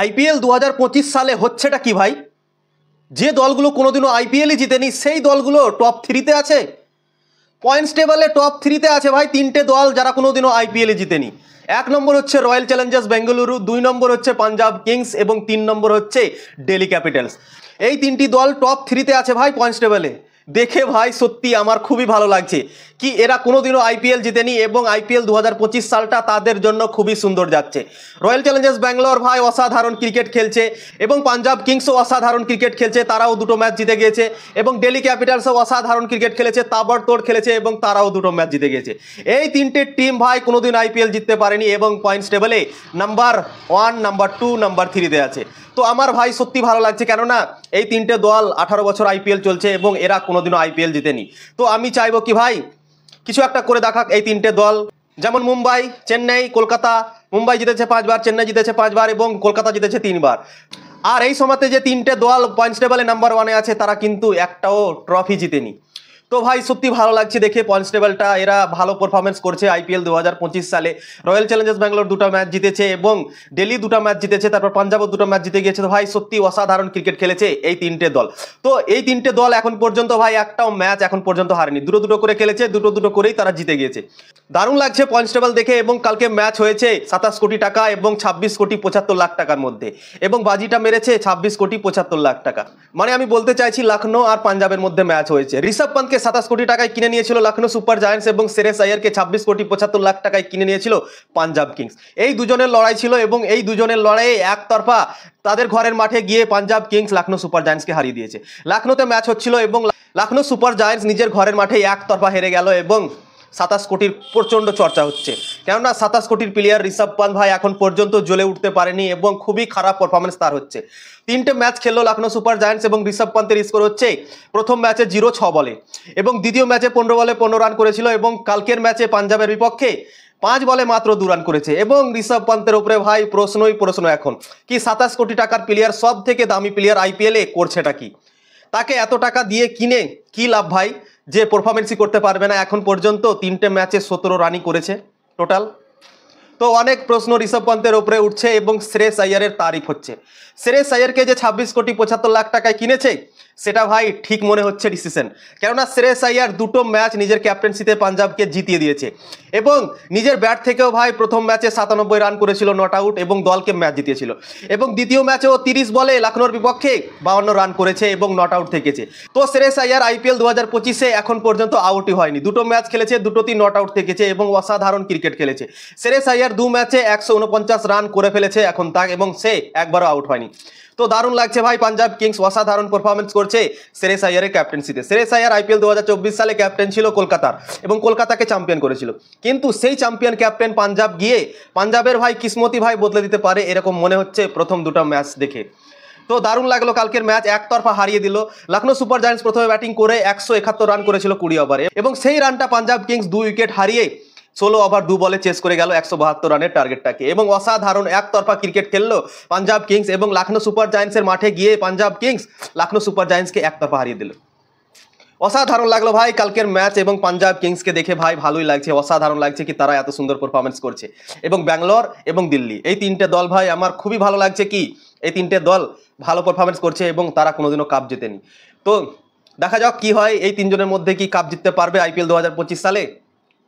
IPL 2025 সালে হচ্ছেটা কি ভাই? যে দলগুলো কোনোদিনও আইপিএলই জিতেনি সেই দলগুলো টপ 3-তে আছে। পয়েন্টস টেবলে টপ 3-তে আছে ভাই তিনটে দল যারা কোনোদিনও আইপিএলই জিতেনি। এক নম্বর হচ্ছে রয়্যাল চ্যালেঞ্জার্স বেঙ্গালুরু, 2 নম্বর হচ্ছে পাঞ্জাব কিংস এবং 3 নম্বর হচ্ছে দিল্লি ক্যাপিটালস। এই তিনটি দল টপ 3-তে আছে ভাই পয়েন্টস টেবলে। দেখে ভাই সত্যি আমার খুবই ভালো লাগছে কি এরা কোনোদিনও আইপিএল জিতেনি এবং আইপিএল 2025 সালটা তাদের জন্য খুবই সুন্দর যাচ্ছে। রয়্যাল চ্যালেঞ্জার্স ব্যাঙ্গালোর ভাই অসাধারণ ক্রিকেট খেলছে এবং পাঞ্জাব কিংসও অসাধারণ ক্রিকেট খেলছে, তারাও দুটো ম্যাচ জিতে গিয়েছে এবং দিল্লি ক্যাপিটালসও অসাধারণ ক্রিকেট খেলেছে, তাবড়তোড় খেলেছে এবং তারাও দুটো ম্যাচ জিতে গিয়েছে। এই তিনটে টিম ভাই কোনোদিন আইপিএল জিততে পারেনি এবং পয়েন্টস টেবলে নাম্বার 1, নাম্বার 2, নাম্বার 3-তে আছে। তো আমার ভাই সত্যি ভালো লাগছে, কেননা এই তিনটে দল 18 বছর আইপিএল চলছে এবং এরা কোনোদিনও আইপিএল জিতেনি। তো আমি চাইবো কি ভাই কিছু একটা করে দেখাক এই তিনটে দল, যেমন মুম্বাই, চেন্নাই, কলকাতা। মুম্বাই জিতেছে 5 বার, চেন্নাই জিতেছে 5 বার এবং কলকাতা জিতেছে 3 বার। আর এই সময়তে যে তিনটে দল পয়েন্টস টেবলে নাম্বার 1-এ আছে তারা কিন্তু একটাও ট্রফি জিতেনি। তো ভাই সত্যি ভালো লাগছে দেখে পয়েন্টস টেবলটা, এরা ভালো পারফরমেন্স করছে আইপিএল 2025 সালে। রয়্যাল চ্যালেঞ্জার্স ব্যাঙ্গালোর দুটো ম্যাচ জিতেছে এবং দিল্লি দুটো ম্যাচ জিতেছে, তারপর পাঞ্জাবও দুটো ম্যাচ জিতে গিয়েছে। তো ভাই সত্যি অসাধারণ ক্রিকেট খেলেছে এই তিনটে দল। তো এই তিনটে দল এখন পর্যন্ত ভাই একটাও ম্যাচ এখন পর্যন্ত হারেনি, দুটো দুটো করে খেলেছে, দুটো দুটো করেই তারা জিতে গিয়েছে। দারুণ লাগছে পয়েন্টস টেবল দেখে। এবং কালকে ম্যাচ হয়েছে 27 কোটি টাকা এবং 26 কোটি 75 লাখ টাকার মধ্যে, এবং বাজিটা মেরেছে 26 কোটি 75 লাখ টাকা। মানে আমি বলতে চাইছি লখনৌ আর পাঞ্জাবের মধ্যে ম্যাচ হয়েছে। ঋষভ পান্তকে 27 কোটি টাকায় কিনে নিয়েছিল লখনৌ সুপার জায়ান্টস এবং শ্রেয়স আইয়ারকে 26 কোটি 75 লাখ টাকায় কিনে নিয়েছিল পাঞ্জাব কিংস। এই দুজনের লড়াই ছিল এবং এই দুজনের লড়াইয়ে একতরফা তাদের ঘরের মাঠে গিয়ে পাঞ্জাব কিংস লখনৌ সুপার জায়ান্টসকে হারিয়ে দিয়েছে। লখনৌতে ম্যাচ হচ্ছিল এবং লখনৌ সুপার জায়ান্টস নিজের ঘরের মাঠে একতরফা হেরে গেল এবং 27 কোটির প্রচণ্ড চর্চা হচ্ছে, কেননা 27 কোটির প্লেয়ার ঋষভ পান্ত ভাই এখন পর্যন্ত জ্বলে উঠতে পারেনি এবং খুবই খারাপ পারফরমেন্স তার হচ্ছে। তিনটে ম্যাচ খেললো লখনৌ সুপার জায়ান্টস এবং ঋষভ পান্তের স্কোর হচ্ছে প্রথম ম্যাচে 0-6 বলে এবং দ্বিতীয় ম্যাচে 15 বলে 15 রান করেছিল এবং কালকের ম্যাচে পাঞ্জাবের বিপক্ষে 5 বলে মাত্র 2 রান করেছে। এবং ঋষভ পান্তের উপরে ভাই প্রশ্নই প্রশ্ন এখন কি 27 কোটি টাকার প্লেয়ার, সব থেকে দামি প্লেয়ার আইপিএলে, করছেটা কি? তাকে এত টাকা দিয়ে কিনে কি লাভ ভাই, যে পারফরমেন্সই করতে পারবে না। এখন পর্যন্ত 3টে ম্যাচে 17 রানই করেছে টোটাল। তো অনেক প্রশ্ন ঋষভ পান্তের উপরে উঠছে এবং শ্রেয়স আইয়ারের তারিফ হচ্ছে। শ্রেয়স আইয়ারকে যে 26 কোটি 75 লাখ টাকায় কিনেছে সেটা ভাই ঠিক মনে হচ্ছে ডিসিশন, কেননা শ্রেয়স আইয়ার দুটো ম্যাচ নিজের ক্যাপ্টেন্সিতে পাঞ্জাবকে জিতিয়ে দিয়েছে এবং নিজের ব্যাট থেকেও ভাই প্রথম ম্যাচে 97 রান করেছিল নট আউট এবং দলকে ম্যাচ জিতিয়েছিল এবং দ্বিতীয় ম্যাচেও 30 বলে লখনৌর বিপক্ষে 52 রান করেছে এবং নট আউট থেকেছে। তো শ্রেয়স আইয়ার আইপিএল 2025-এ এখন পর্যন্ত আউটই হয়নি, দুটো ম্যাচ খেলেছে, দুটোতেই নট আউট থেকেছে এবং অসাধারণ ক্রিকেট খেলেছে। শ্রেয়স আইয়ার 2 ম্যাচে 149 রান করে ফেলেছে এখন তাক এবং সে একবারও আউট হয়নি। তো দারুণ লাগছে ভাই, পাঞ্জাব কিংস অসাধারণ পারফরমেন্স করছে শ্রেয়স আইয়ারের ক্যাপ্টেন্সিতে। শ্রেয়স আইয়ার আইপিএল 2024 সালে ক্যাপ্টেন ছিল কলকাতার এবং কলকাতাকে চ্যাম্পিয়ন করেছিল, কিন্তু সেই চ্যাম্পিয়ন ক্যাপ্টেন পাঞ্জাব গিয়ে পাঞ্জাবের ভাই কিসমতি ভাই বদলে দিতে পারে এরকম মনে হচ্ছে প্রথম দুটো ম্যাচ দেখে। তো দারুণ লাগলো কালকের ম্যাচ, একতরফা হারিয়ে দিল। লখনৌ সুপার জায়ান্টস প্রথমে ব্যাটিং করে 171 রান করেছিল 20 ওভারে এবং সেই রানটা পাঞ্জাব কিংস 2 উইকেট হারিয়ে 16 ওভার 2 বলে চেস করে গেল 172 রানের টার্গেটটাকে এবং অসাধারণ একতরফা ক্রিকেট খেললো পাঞ্জাব কিংস এবং লখনৌ সুপার জায়ান্টসের মাঠে গিয়ে পাঞ্জাব কিংস লখনৌ সুপার জায়ান্টসকে একতরফা হারিয়ে দিল। অসাধারণ লাগলো ভাই কালকের ম্যাচ এবং পাঞ্জাব কিংসকে দেখে ভাই ভালোই লাগছে, অসাধারণ লাগছে কি তারা এত সুন্দর পারফরমেন্স করছে। এবং ব্যাঙ্গালোর এবং দিল্লি এই তিনটে দল ভাই আমার খুবই ভালো লাগছে কি এই তিনটে দল ভালো পারফরমেন্স করছে এবং তারা কোনোদিনও কাপ জেতেনি। তো দেখা যাক কি হয়, এই তিনজনের মধ্যে কি কাপ জিততে পারবে আইপিএল 2025 সালে।